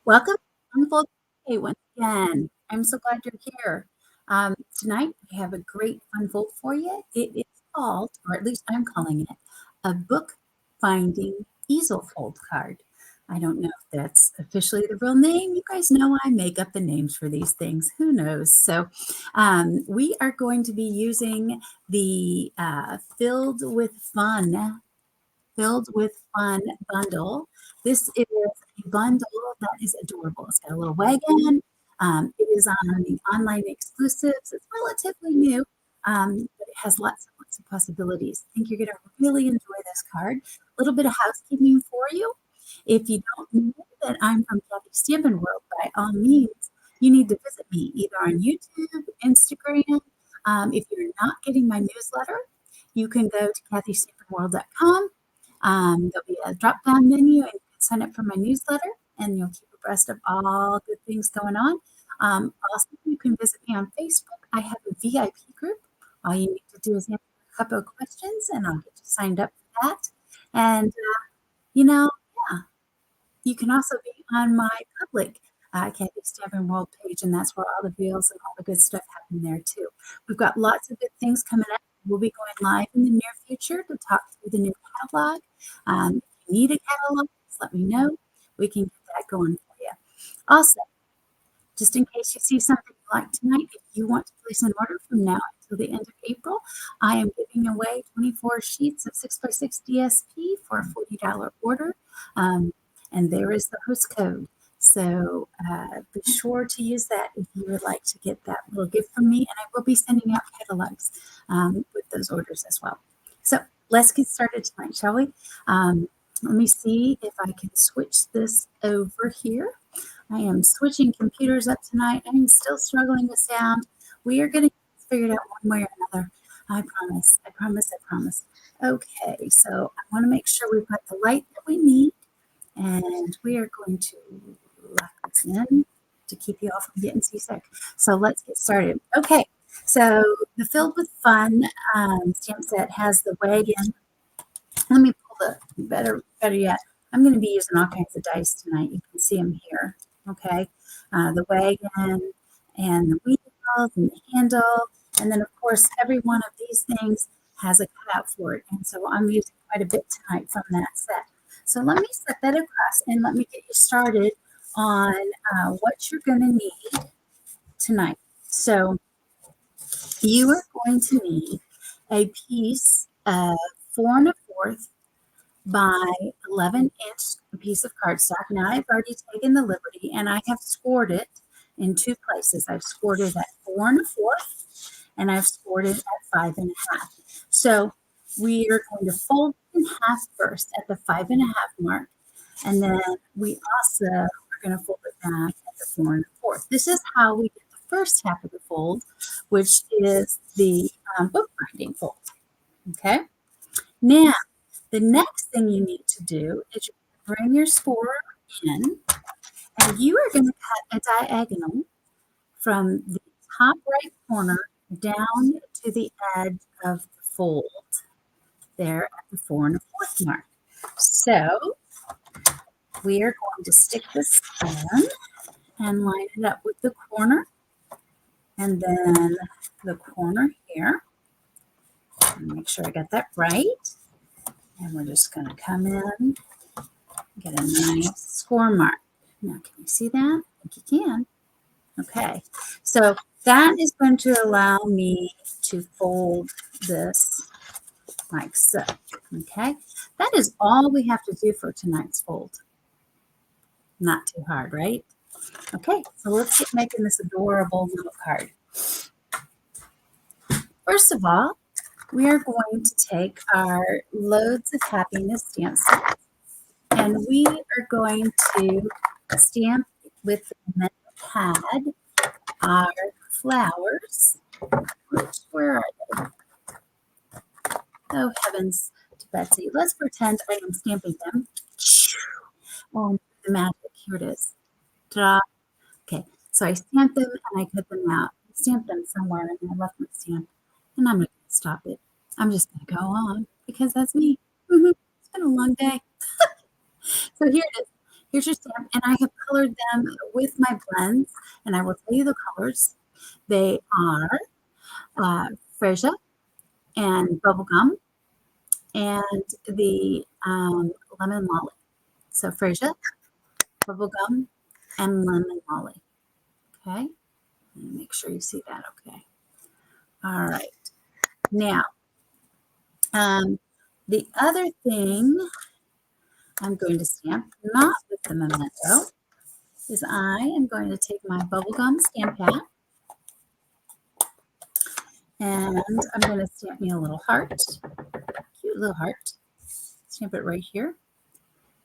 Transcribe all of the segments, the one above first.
Welcome to Unfold Today once again. I'm so glad you're here. Tonight, I have a great unfold for you. It is called, or at least I'm calling it, a book finding easel fold card. I don't know if that's officially the real name. You guys know I make up the names for these things. Who knows? So, we are going to be using the Filled with Fun bundle. This is a bundle that is adorable. It's got a little wagon. It is on the online exclusives. It's relatively new, but it has lots and lots of possibilities. I think you're going to really enjoy this card. A little bit of housekeeping for you. If you don't know that I'm from Kathy Stampin World, by all means, you need to visit me either on YouTube, Instagram. If you're not getting my newsletter, you can go to kathystampinworld.com. There'll be a drop-down menu, and you can sign up for my newsletter, and you'll keep abreast of all good things going on. Also, you can visit me on Facebook. I have a VIP group. All you need to do is answer a couple of questions, and I'll get you signed up for that. And, yeah, you can also be on my public Kathy Stampin World page, and that's where all the reels and all the good stuff happen there too. We've got lots of good things coming up. We'll be going live in the near future to talk through the new catalog. If you need a catalog, just let me know. We can get that going for you. Also, just in case you see something you like tonight, if you want to place an order from now until the end of April, I am giving away 24 sheets of 6x6 DSP for a $40 order. And there is the host code. So be sure to use that if you would like to get that little gift from me. And I will be sending out catalogs with those orders as well. So let's get started tonight, shall we? Let me see if I can switch this over here. I am switching computers up tonight. I'm still struggling with sound. We are going to get this figured out one way or another. I promise. I promise. I promise. Okay, so I want to make sure we've got the light that we need. And we are going to lock this in to keep you all from getting seasick. So let's get started. Okay, so the Filled with Fun stamp set has the wagon. Let me pull the better yet. I'm going to be using all kinds of dice tonight. You can see them here. Okay, the wagon and the wheels and the handle, and then of course every one of these things has a cutout for it. And so I'm using quite a bit tonight from that set. So let me set that across and let me get you started on what you're going to need tonight. So you are going to need a piece of 4 1/4 by 11-inch piece of cardstock. Now I've already taken the liberty and I have scored it in 2 places. I've scored it at 4 1/4 and I've scored it at 5 1/2. So we are going to fold in half first at the 5 1/2 mark, and then we also are going to fold it back at the 4 1/4. This is how we get the first half of the fold, which is the book binding fold. Okay. Now, the next thing you need to do is bring your scorer in, and you are going to cut a diagonal from the top right corner down to the edge of the fold there at the 4 1/4 mark. So we are going to stick this in and line it up with the corner and then the corner here. Make sure I got that right. And we're just going to come in, get a nice score mark. Now, can you see that? I think you can. Okay, so that is going to allow me to fold this like so. Okay, that is all we have to do for tonight's fold. Not too hard, right? Okay, so let's get making this adorable little card. First of all, we are going to take our Loads of Happiness stamp set, and we are going to stamp with the metal pad our flowers. Where are they? Oh, heavens to Betsy. Let's pretend I am stamping them. Oh, the magic. Here it is. Ta-da. Okay, so I stamped them and I cut them out. I stamped them somewhere and I left my stamp. And I'm not going to stop it. I'm just going to go on because that's me. It's been a long day. So here it is. here's your stamp, and I have colored them with my blends, and I will tell you the colors. They are freesia and bubblegum and the lemon lolly. So freesia, bubblegum, and lemon lolly. Okay, make sure you see that. Okay. All right. Now, the other thing I'm going to stamp, not with the memento, is I am going to take my bubblegum stamp pad and I'm going to stamp me a little heart, cute little heart. Stamp it right here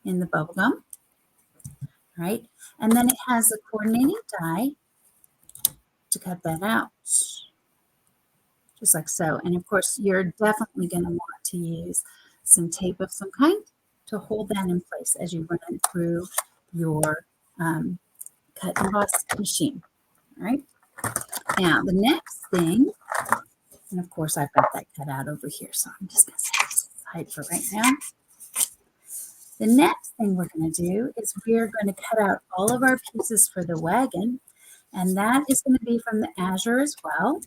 in the bubblegum, right? And then it has a coordinating die to cut that out, just like so. And of course, you're definitely going to want to use some tape of some kind to hold that in place as you run it through your cut emboss machine. All right. Now the next thing, and of course I've got that cut out over here, so I'm just going to set this aside for right now. The next thing we're going to do is we're going to cut out all of our pieces for the wagon, and that is going to be from the azure as well.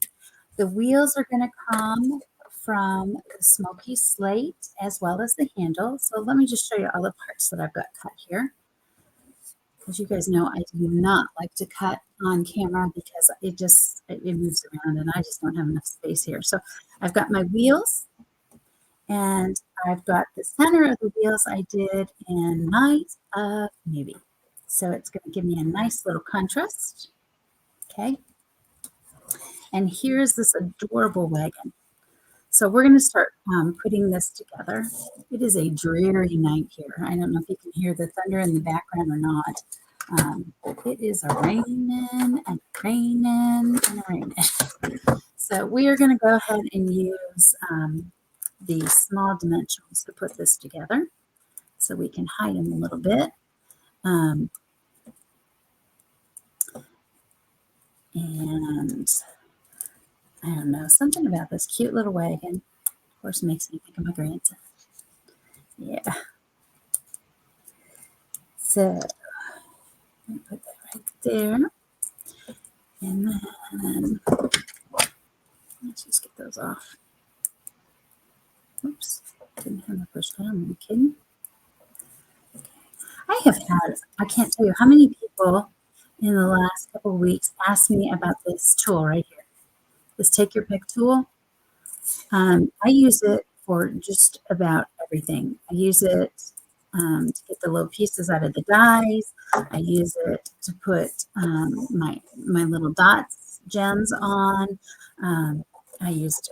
The wheels are going to come from the smoky slate as well as the handle. So let me just show you all the parts that I've got cut here. As you guys know, I do not like to cut on camera because it moves around and I just don't have enough space here. So I've got my wheels and I've got the center of the wheels I did in light of navy. So it's going to give me a nice little contrast. Okay. And here's this adorable wagon. So we're going to start putting this together. It is a dreary night here. I don't know if you can hear the thunder in the background or not. It is a raining and raining and raining. So we are going to go ahead and use the small dimensionals to put this together so we can hide them a little bit. And I don't know, something about this cute little wagon, of course, makes me think of my grandson. Yeah. So let me put that right there. And then let's just get those off. Oops, didn't have my push down. Are you kidding? Okay. I can't tell you how many people in the last couple of weeks asked me about this tool right here. This Take Your Pick tool. I use it for just about everything. I use it to get the little pieces out of the dies. I use it to put my little dots, gems on. I use it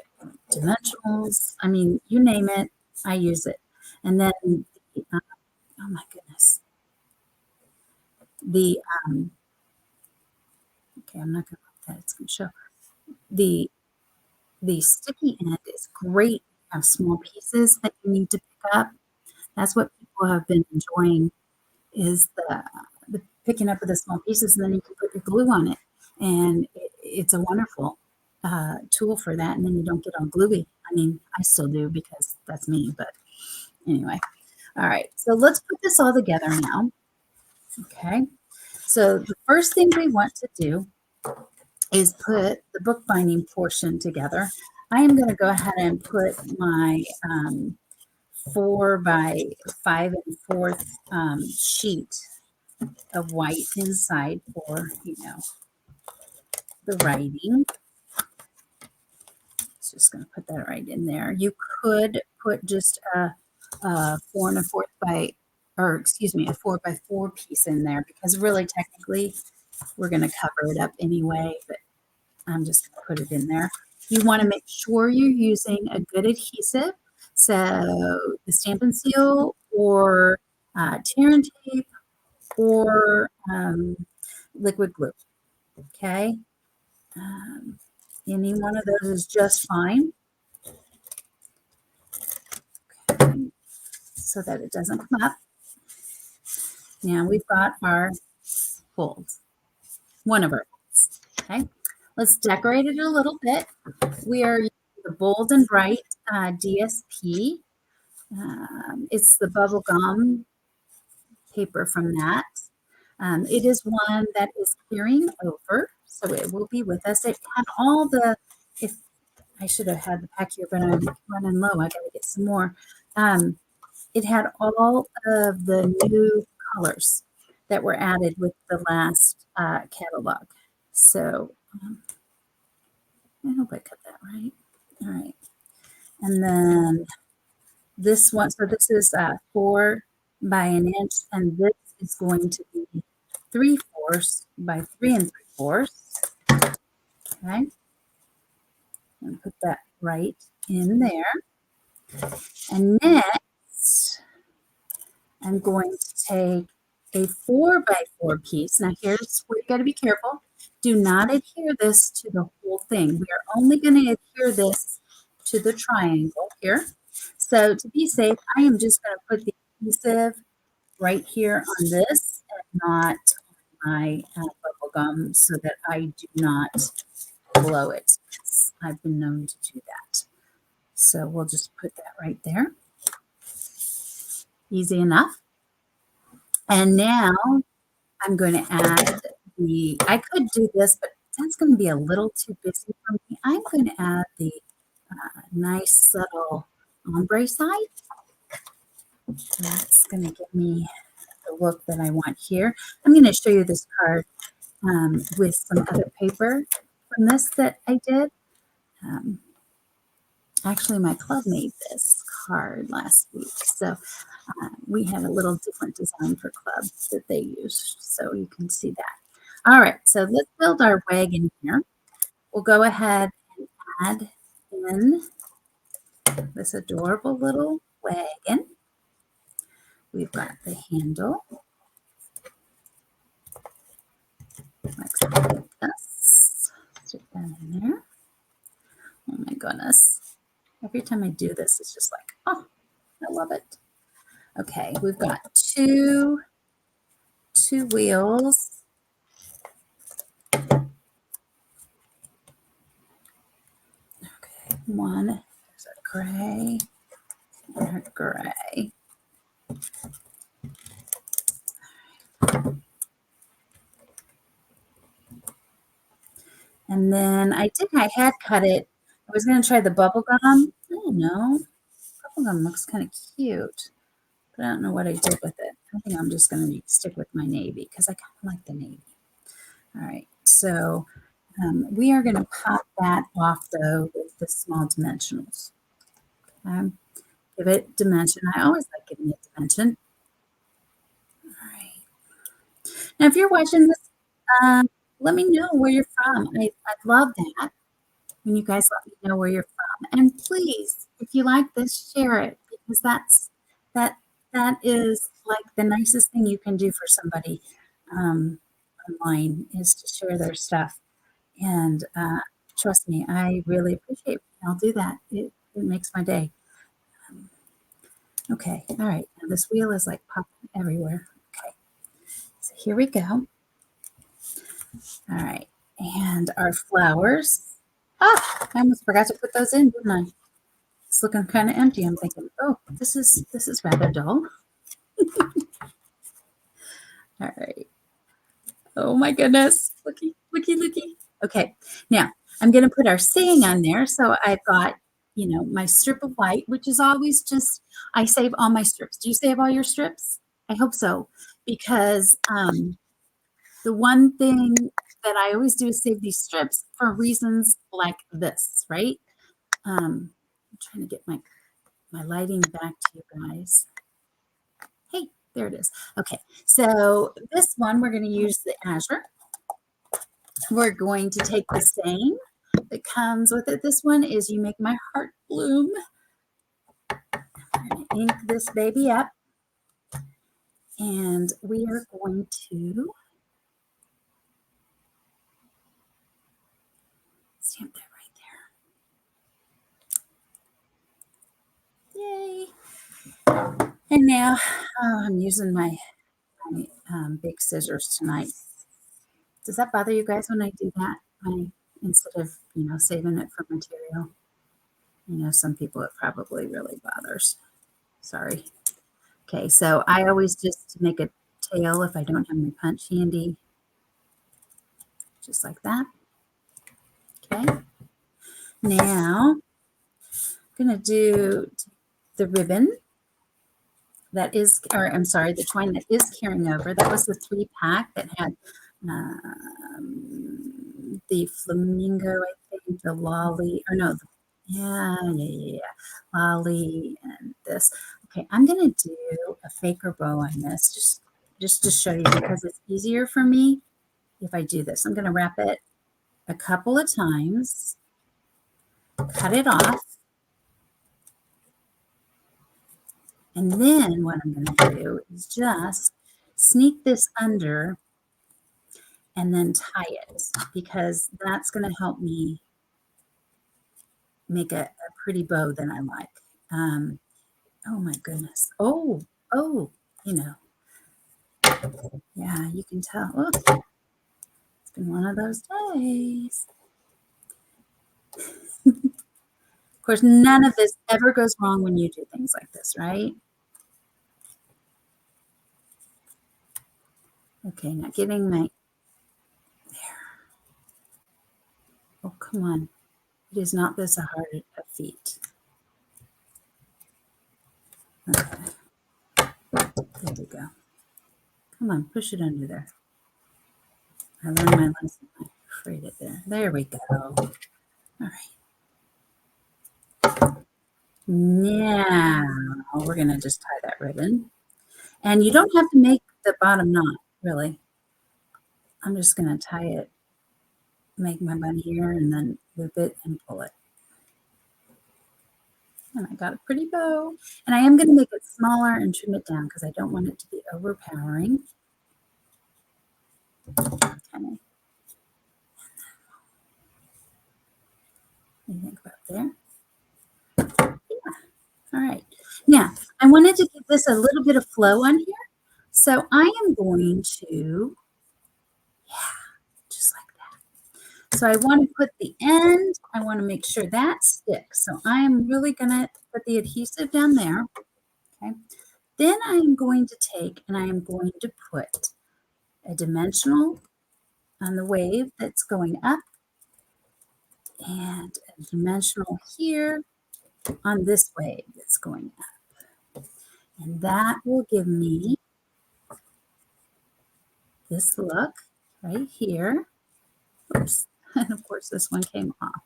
to dimensionals. I mean, you name it, I use it. And then, oh my goodness. Okay, I'm not going to let that. It's going to show. The sticky end is great. You have small pieces that you need to pick up. That's what people have been enjoying is the picking up of the small pieces, and then you can put your glue on it. And it's a wonderful tool for that. And then you don't get all gluey. I mean, I still do because that's me. But anyway. All right. So let's put this all together now. Okay. So the first thing we want to do is put the bookbinding portion together. I am going to go ahead and put my 4 by 5 1/4 sheet of white inside for, the writing. Just going to put that right in there. You could put just a 4 1/4 by, or excuse me, a 4 by 4 piece in there because really technically we're going to cover it up anyway, but I'm just going to put it in there. You want to make sure you're using a good adhesive. So the Stampin' Seal or tear and tape or liquid glue. Okay. Any one of those is just fine. Okay. So that it doesn't come up. Now we've got our folds. One of our folds. Okay. Let's decorate it a little bit. We are using the Bold and Bright DSP. It's the bubble gum paper from that. It is one that is carrying over, so it will be with us. It had all the, if I should have had the pack here, but I'm running low. I got to get some more. It had all of the new colors that were added with the last catalog. So I hope I cut that right. All right. And then this one, so this is 4 by an inch, and this is going to be 3/4 by 3 3/4. Okay. And put that right in there. And next, I'm going to take a 4 by 4 piece. Now here's where you got to be careful. Do not adhere this to the whole thing. We are only going to adhere this to the triangle here. So to be safe, I am just going to put the adhesive right here on this and not on my bubble gum so that I do not blow it. I've been known to do that. So we'll just put that right there. Easy enough. And now I'm going to add the, I could do this, but that's going to be a little too busy for me. I'm going to add the nice subtle ombre side. That's going to give me the look that I want here. I'm going to show you this card with some other paper from this that I did. Actually, my club made this card last week. So we had a little different design for clubs that they used. So you can see that. All right, so let's build our wagon here. We'll go ahead and add in this adorable little wagon. We've got the handle. Like this. Stick that in there. Oh my goodness. Every time I do this, it's just like, oh, I love it. Okay, we've got two wheels. Okay, one is a gray and a gray. And then I had cut it. I was going to try the bubble gum. I don't know. Bubble gum looks kind of cute, but I don't know what I did with it. I think I'm just going to stick with my navy because I kind of like the navy. All right, so we are going to pop that off though with the small dimensionals. Give it dimension. I always like giving it dimension. All right. Now, if you're watching this, let me know where you're from. I'd love that when you guys let me know where you're from. And please, if you like this, share it because that is like the nicest thing you can do for somebody online is to share their stuff. And trust me, I really appreciate it. I'll do that. It makes my day. Okay, all right. Now this wheel is like popping everywhere. Okay, so here we go. All right, and our flowers. Ah, I almost forgot to put those in, didn't I? It's looking kind of empty. I'm thinking, oh, this is rather dull. All right. Oh my goodness. Looky, looky, looky. Okay, now I'm going to put our saying on there. So I've got, you know, my strip of white, which is always just, I save all my strips. Do you save all your strips? I hope so, because the one thing that I always do is save these strips for reasons like this, right? I'm trying to get my lighting back to you guys. Hey, there it is. Okay, so this one, we're going to use the azure. We're going to take the saying that comes with it. This one is you make my heart bloom. I'm going to ink this baby up. And we are going to stamp that right there. Yay. And now I'm using my big scissors tonight. Does that bother you guys when I do that? Instead of, you know, saving it for material. You know, some people it probably really bothers. Sorry. Okay, so I always just make a tail if I don't have my punch handy. Just like that. Okay. Now, I'm going to do the ribbon that is, or I'm sorry, the twine that is carrying over. That was the 3-pack that had the flamingo, I think, the lolly, or no, yeah. Lolly and this. Okay, I'm going to do a faker bow on this just to show you because it's easier for me if I do this. I'm going to wrap it a couple of times, cut it off, and then what I'm going to do is just sneak this under and then tie it because that's going to help me make a pretty bow that I like. Oh my goodness. Oh, you know. Yeah, you can tell. Oh, it's been one of those days. Of course, none of this ever goes wrong when you do things like this, right? Okay, now getting my, there. Oh, come on. It is not this a hard a feat. Okay. There we go. Come on, push it under there. I learned my lesson. I frayed it there. There we go. All right. Now we're going to just tie that ribbon. And you don't have to make the bottom knot, really. I'm just going to tie it, make my bun here, and then loop it and pull it. And I got a pretty bow. And I am going to make it smaller and trim it down because I don't want it to be overpowering. Okay. What do you think about there? Yeah. All right. Now, I wanted to give this a little bit of flow on here. So I am going to, just like that. So I want to put the end, I want to make sure that sticks. So I am really going to put the adhesive down there. Okay. Then I am going to take and I am going to put a dimensional on the wave that's going up and a dimensional here on this wave that's going up. And that will give me this look right here. Oops. And of course this one came off.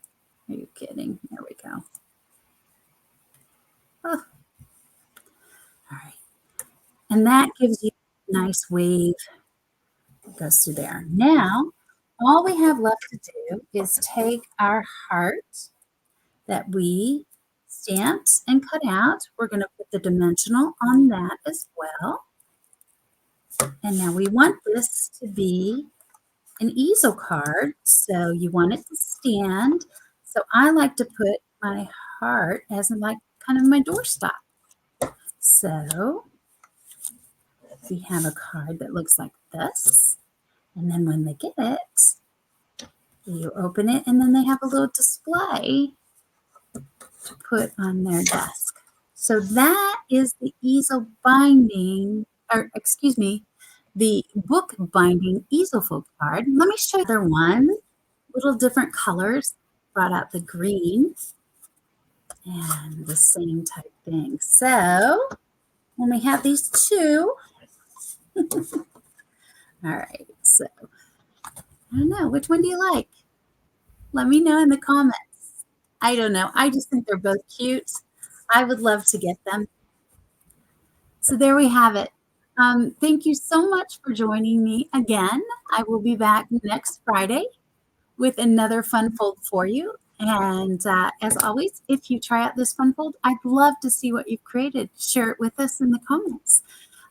Are you kidding? There we go. Oh. All right. And that gives you a nice wave that goes through there. Now, all we have left to do is take our heart that we stamped and cut out. We're going to put the dimensional on that as well. And now we want this to be an easel card. So you want it to stand. So I like to put my heart as like kind of my doorstop. So we have a card that looks like this. And then when they get it, you open it and then they have a little display to put on their desk. So that is the easel binding, or excuse me, the book binding easel folk card. Let me show you the other one. Little different colors. Brought out the green and the same type thing. So when we have these two, all right, so I don't know, which one do you like? Let me know in the comments. I don't know. I just think they're both cute. I would love to get them. So there we have it. Thank you so much for joining me again. I will be back next Friday with another fun fold for you. And as always, if you try out this fun fold, I'd love to see what you've created. Share it with us in the comments.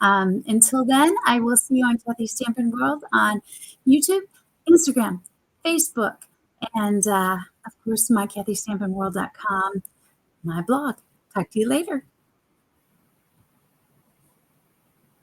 Until then, I will see you on Kathy Stampin' World on YouTube, Instagram, Facebook, and of course, my KathyStampinWorld.com, my blog. Talk to you later.